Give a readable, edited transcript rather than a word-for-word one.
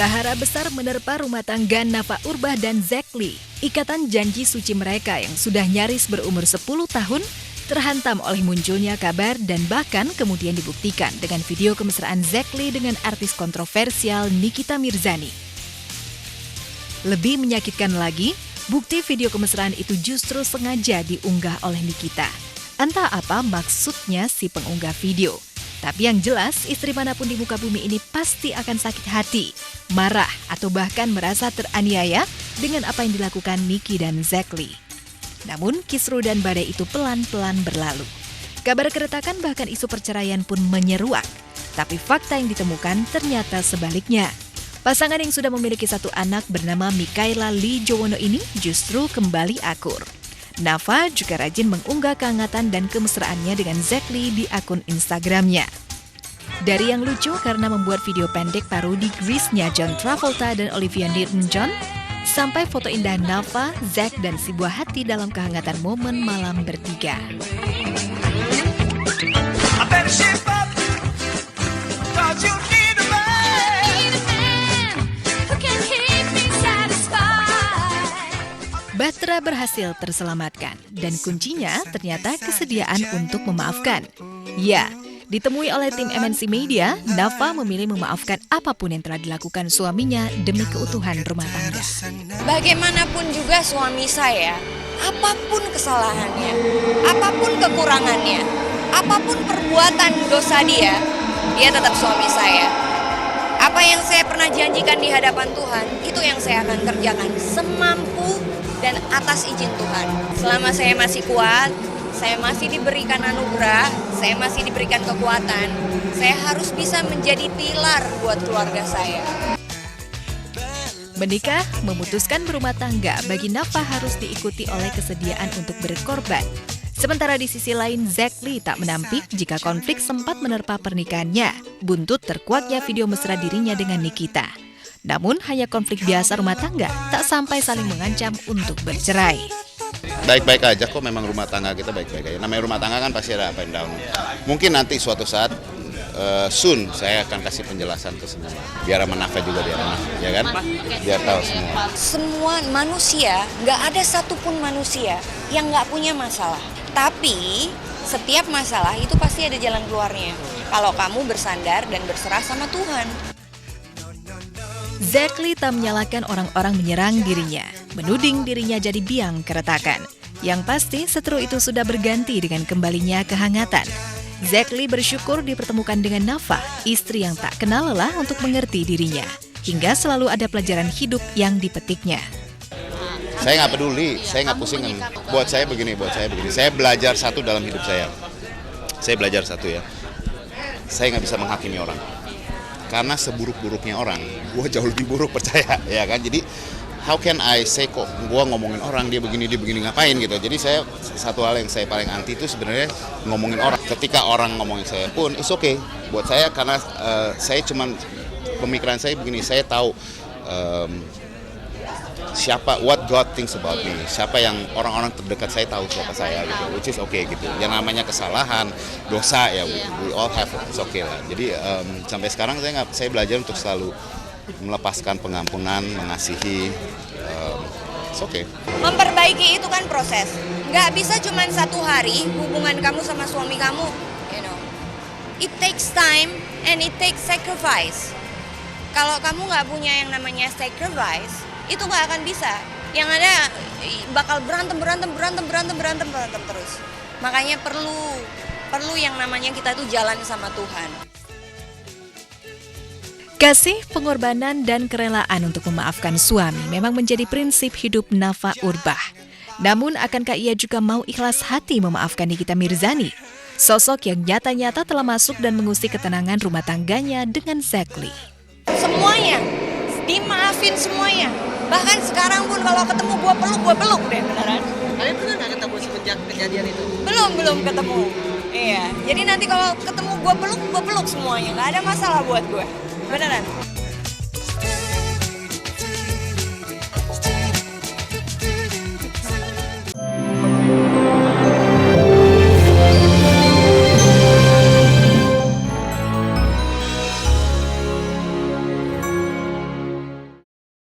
Prahara besar menerpa rumah tangga Nafa Urbah dan Zack Lee. Ikatan janji suci mereka yang sudah nyaris berumur 10 tahun terhantam oleh munculnya kabar dan bahkan kemudian dibuktikan dengan video kemesraan Zack Lee dengan artis kontroversial Nikita Mirzani. Lebih menyakitkan lagi, bukti video kemesraan itu justru sengaja diunggah oleh Nikita. Entah apa maksudnya si pengunggah video. Tapi yang jelas, istri manapun di muka bumi ini pasti akan sakit hati, marah, atau bahkan merasa teraniaya dengan apa yang dilakukan Niki dan Zack Lee. Namun, kisruh dan badai itu pelan-pelan berlalu. Kabar keretakan bahkan isu perceraian pun menyeruak. Tapi fakta yang ditemukan ternyata sebaliknya. Pasangan yang sudah memiliki satu anak bernama Mikaela Lee Jowono ini justru kembali akur. Nafa juga rajin mengunggah kehangatan dan kemesraannya dengan Zack Lee di akun Instagramnya. Dari yang lucu karena membuat video pendek parodi Grease-nya John Travolta dan Olivia Newton-John, sampai foto indah Nafa, Zack, dan si buah hati dalam kehangatan momen malam bertiga. Bahtera berhasil terselamatkan dan kuncinya ternyata kesediaan untuk memaafkan. Ya, ditemui oleh tim MNC Media, Nafa memilih memaafkan apapun yang telah dilakukan suaminya demi keutuhan rumah tangga. Bagaimanapun juga suami saya, apapun kesalahannya, apapun kekurangannya, apapun perbuatan dosa dia tetap suami saya. Apa yang saya pernah janjikan di hadapan Tuhan, itu yang saya akan kerjakan semampu dan atas izin Tuhan. Selama saya masih kuat, saya masih diberikan anugerah, saya masih diberikan kekuatan, saya harus bisa menjadi pilar buat keluarga saya. Menikah, memutuskan berumah tangga bagi Nafa harus diikuti oleh kesediaan untuk berkorban. Sementara di sisi lain, Zack Lee tak menampik jika konflik sempat menerpa pernikahannya, buntut terkuaknya video mesra dirinya dengan Nikita. Namun hanya konflik biasa rumah tangga, tak sampai saling mengancam untuk bercerai. Baik-baik aja kok, memang rumah tangga kita baik-baik aja. Namanya rumah tangga kan pasti ada up and down. Mungkin nanti suatu saat, soon saya akan kasih penjelasan ke semua. Biar Nafa juga dia, ya kan? Biar tahu semua. Semua manusia, nggak ada satupun manusia yang nggak punya masalah. Tapi setiap masalah itu pasti ada jalan keluarnya. Kalau kamu bersandar dan berserah sama Tuhan. Zack Lee tak menyalahkan orang-orang menyerang dirinya, menuding dirinya jadi biang keretakan. Yang pasti, seteru itu sudah berganti dengan kembalinya kehangatan. Zack Lee bersyukur dipertemukan dengan Nafa, istri yang tak kenal lelah untuk mengerti dirinya, hingga selalu ada pelajaran hidup yang dipetiknya. Saya nggak peduli, saya nggak pusing. Buat saya begini. Saya belajar satu dalam hidup saya. Saya belajar satu ya. Saya nggak bisa menghakimi orang. Karena seburuk-buruknya orang, gue jauh lebih buruk percaya, ya kan? Jadi, how can I say kok gue ngomongin orang, dia begini ngapain gitu. Jadi saya, satu hal yang saya paling anti itu sebenarnya ngomongin orang. Ketika orang ngomongin saya pun, it's okay. Buat saya karena saya cuman, pemikiran saya begini, saya tahu siapa, what God thinks about me, siapa yang orang-orang terdekat saya tahu siapa saya gitu, which is okay gitu. Yang namanya kesalahan, dosa ya, we all have, it's okay lah. Jadi sampai sekarang saya belajar untuk selalu melepaskan pengampunan, mengasihi, it's okay. Memperbaiki itu kan proses. Nggak bisa cuma satu hari hubungan kamu sama suami kamu, you know. It takes time and it takes sacrifice. Kalau kamu nggak punya yang namanya sacrifice, itu nggak akan bisa. Yang ada bakal berantem terus. Makanya perlu yang namanya kita tuh jalan sama Tuhan. Kasih, pengorbanan, dan kerelaan untuk memaafkan suami memang menjadi prinsip hidup Nafa Urbah. Namun, akankah ia juga mau ikhlas hati memaafkan Nikita Mirzani? Sosok yang nyata-nyata telah masuk dan mengusik ketenangan rumah tangganya dengan Zack Lee. Semuanya, dimaafin semuanya. Bahkan sekarang pun kalau ketemu gue peluk deh beneran. Kalian pernah nggak ketemu semenjak kejadian itu? Belum ketemu. Iya, jadi nanti kalau ketemu gue peluk semuanya. Nggak ada masalah buat gue. Beneran.